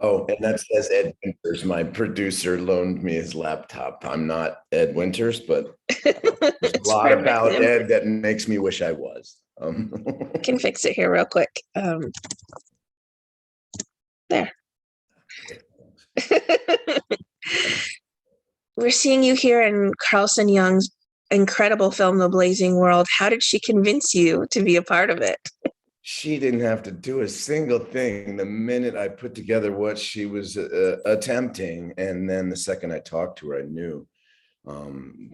Oh, and that says Ed Winters. My producer loaned me his laptop. I'm not Ed Winters, but there's a It's lot perfect, about man. Ed that makes me wish I was. Can fix it here real quick. There. We're seeing you here in Carlson Young's incredible film, The Blazing World. How did she convince you to be a part of it? She didn't have to do a single thing the minute I put together what she was attempting. And then the second I talked to her, I knew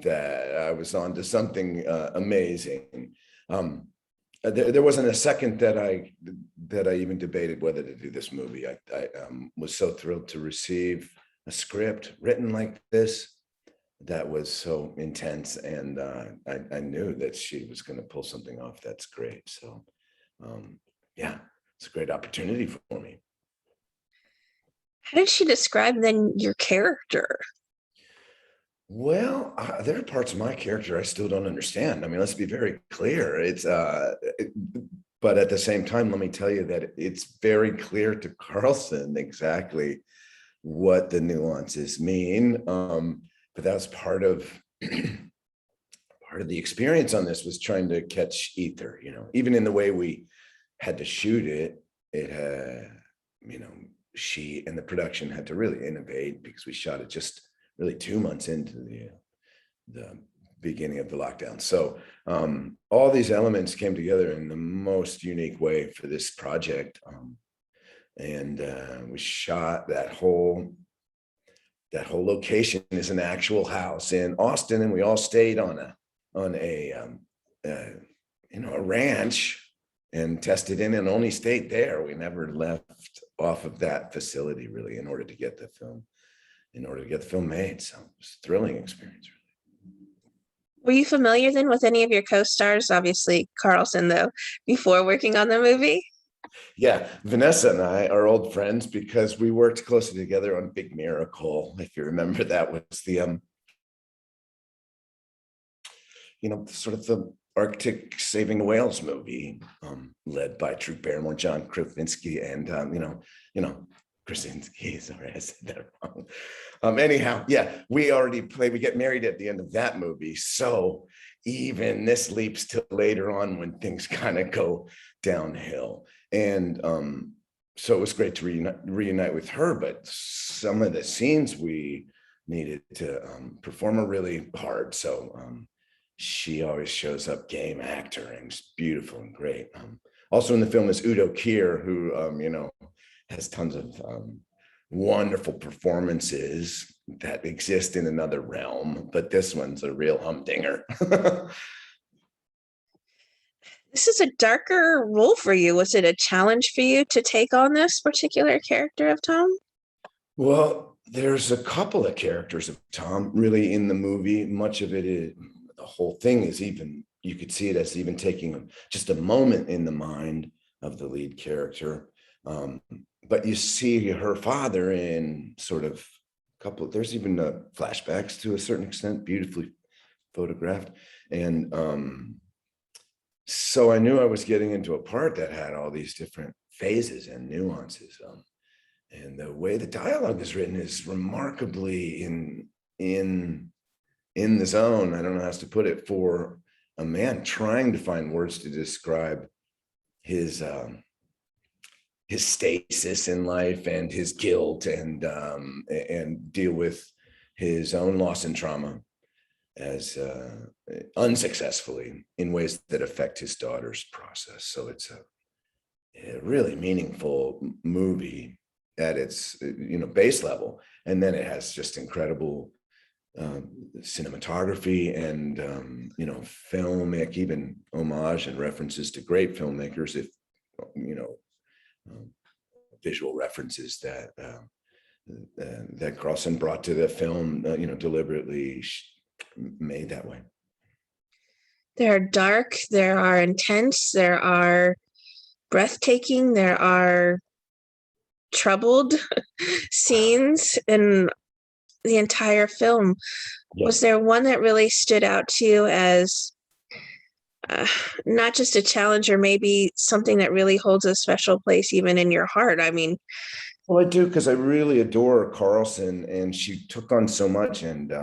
that I was on to something amazing. There wasn't a second that I even debated whether to do this movie. I was so thrilled to receive a script written like this that was so intense, and I knew that she was going to pull something off that's great. So, yeah, it's a great opportunity for me. How did she describe then your character? Well, there are parts of my character I still don't understand. I mean, let's be very clear. But at the same time, let me tell you that it's very clear to Carlson exactly what the nuances mean. But that's part of part of the experience on this was trying to catch ether. Even in the way we had to shoot it, it had, she and the production had to really innovate because we shot it just really 2 months into the beginning of the lockdown. So all these elements came together in the most unique way for this project. And we shot that whole location is an actual house in Austin, and we all stayed on a ranch and tested in and only stayed there. We never left off of that facility really in order to get the film made. So it was a thrilling experience. Were you familiar then with any of your co-stars? Obviously, Carlson, though, before working on the movie? Yeah, Vanessa and I are old friends because we worked closely together on Big Miracle. If you remember, that was the sort of the Arctic Saving the Whales movie, led by Drew Barrymore, John Krasinski, and Krasinski. Sorry, I said that wrong. Anyhow, yeah, we already played. We get married at the end of that movie, so even this leaps to later on when things kind of go downhill. And so it was great to reunite with her. But some of the scenes we needed to perform are really hard. So she always shows up game actor and it's beautiful and great. Also in the film is Udo Kier, who has tons of wonderful performances that exist in another realm, but this one's a real humdinger. This is a darker role for you. Was it a challenge for you to take on this particular character of Tom? Well, there's a couple of characters of Tom really in the movie. Much of it is, the whole thing is, even you could see it as even taking just a moment in the mind of the lead character. But you see her father in sort of there's even flashbacks to a certain extent, beautifully photographed. And so I knew I was getting into a part that had all these different phases and nuances. And the way the dialogue is written is remarkably in the zone. I don't know how else to put it, for a man trying to find words to describe his stasis in life and his guilt, and deal with his own loss and trauma as unsuccessfully in ways that affect his daughter's process. So it's a really meaningful movie at its base level, and then it has just incredible cinematography and filmic, even homage and references to great filmmakers, if visual references that Carlson brought to the film, deliberately made that way. There are dark, there are intense, there are breathtaking, there are troubled scenes in the entire film. Yeah. Was there one that really stood out to you as not just a challenge, or maybe something that really holds a special place even in your heart? I mean, Well, I do because I really adore Carlson, and she took on so much, and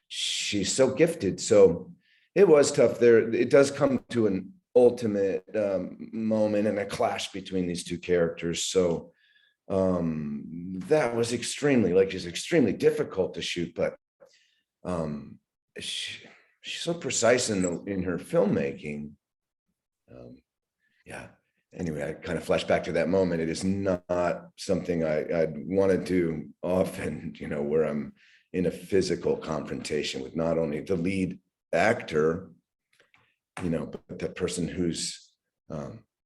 she's so gifted. So it was tough. There, it does come to an ultimate moment and a clash between these two characters. So that was extremely, like, just extremely difficult to shoot. But um, she, she's so precise in her filmmaking. Um, yeah. Anyway, I kind of flash back to that moment. It is not something I'd want to do often, where I'm in a physical confrontation with not only the lead actor, but the person who's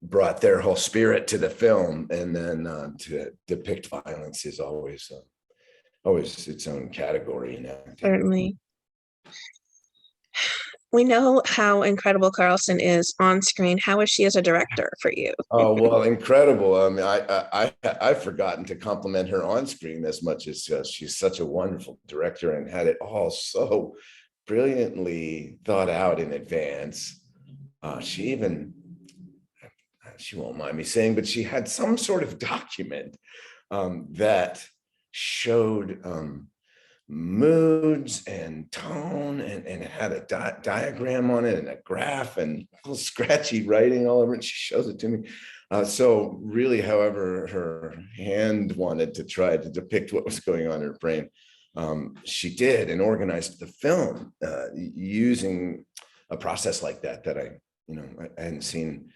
brought their whole spirit to the film, and then to depict violence is always its own category in acting. Certainly. We know how incredible Carlson is on screen. How is she as a director for you? Oh, well, incredible. I mean, I've forgotten to compliment her on screen as much as she's such a wonderful director and had it all so brilliantly thought out in advance. She won't mind me saying, but she had some sort of document that showed moods and tone, and it had a diagram on it and a graph and little scratchy writing all over it. She shows it to me. So really, however her hand wanted to try to depict what was going on in her brain, she did, and organized the film using a process like that I hadn't seen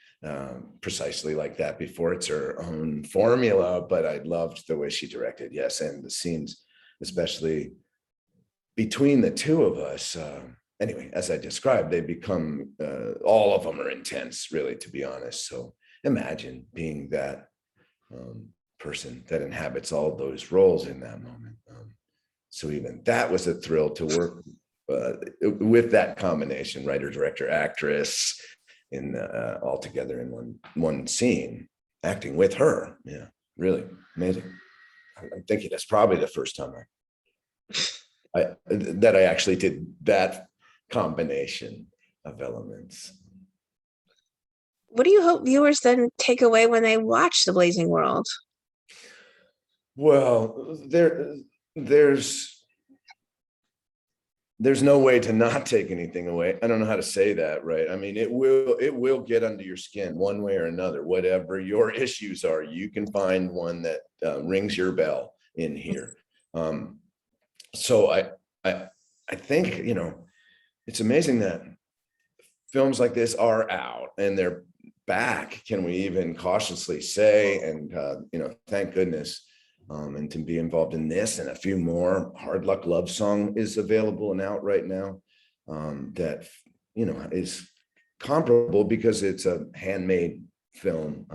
precisely like that before. It's her own formula, but I loved the way she directed. Yes, and the scenes, especially between the two of us. Anyway, as I described, they become all of them are intense, really, to be honest. So imagine being that person that inhabits all those roles in that moment. So even that was a thrill to work with that combination: writer, director, actress, in all together in one scene, acting with her. Yeah, really amazing. I'm thinking that's probably the first time I actually did that combination of elements. What do you hope viewers then take away when they watch The Blazing World? Well, there's no way to not take anything away. I don't know how to say that, right? I mean, it will get under your skin one way or another. Whatever your issues are, you can find one that rings your bell in here. So I think, it's amazing that films like this are out and they're back, can we even cautiously say, and thank goodness. And to be involved in this and a few more. Hard Luck Love Song is available and out right now. That is comparable because it's a handmade film.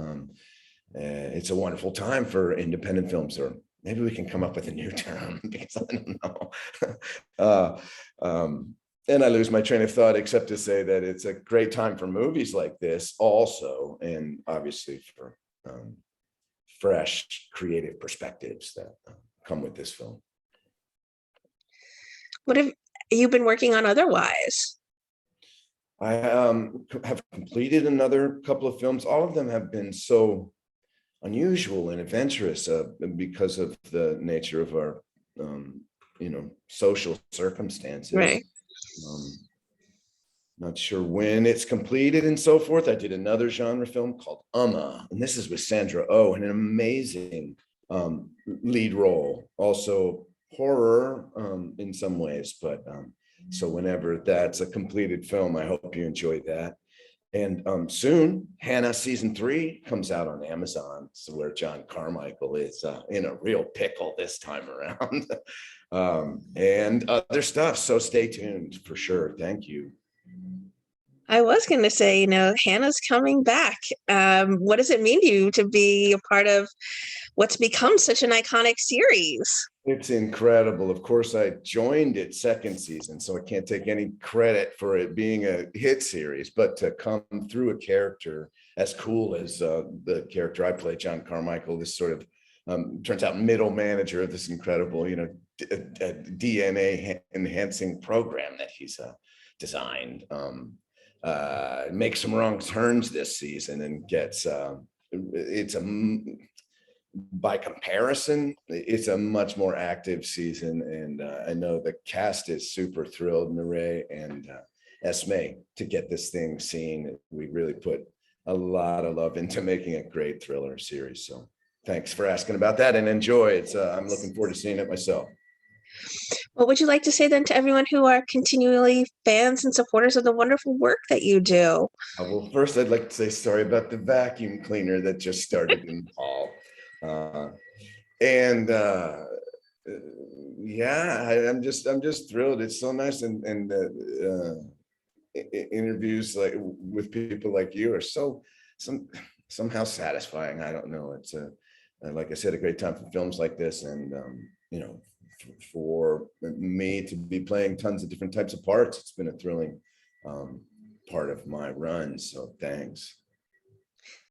It's a wonderful time for independent films, or maybe we can come up with a new term because I don't know. And I lose my train of thought, except to say that it's a great time for movies like this also, and obviously for fresh creative perspectives that come with this film. What have you been working on otherwise? I have completed another couple of films. All of them have been so unusual and adventurous because of the nature of our social circumstances. Right. Not sure when it's completed and so forth. I did another genre film called and this is with Sandra Oh, and an amazing lead role. Also horror in some ways, but so whenever that's a completed film, I hope you enjoy that. And soon, Hannah season 3 comes out on Amazon, so where John Carmichael is in a real pickle this time around, and other stuff. So stay tuned for sure. Thank you. I was going to say, Hannah's coming back. What does it mean to you to be a part of what's become such an iconic series? It's incredible. Of course, I joined it second season, so I can't take any credit for it being a hit series, but to come through a character as cool as the character I play, John Carmichael, this sort of turns out middle manager of this incredible, DNA enhancing program that he's designed, makes some wrong turns this season and gets by comparison, it's a much more active season. And I know the cast is super thrilled, Mireille and Esme, to get this thing seen. We really put a lot of love into making a great thriller series. So thanks for asking about that, and enjoy. I'm looking forward to seeing it myself. What would you like to say then to everyone who are continually fans and supporters of the wonderful work that you do? Well, first, I'd like to say sorry about the vacuum cleaner that just started in the hall. And yeah, I'm just thrilled. It's so nice, and interviews like with people like you are somehow satisfying. I don't know. It's like I said, a great time for films like this, and you know, for me to be playing tons of different types of parts. It's been a thrilling part of my run. So thanks.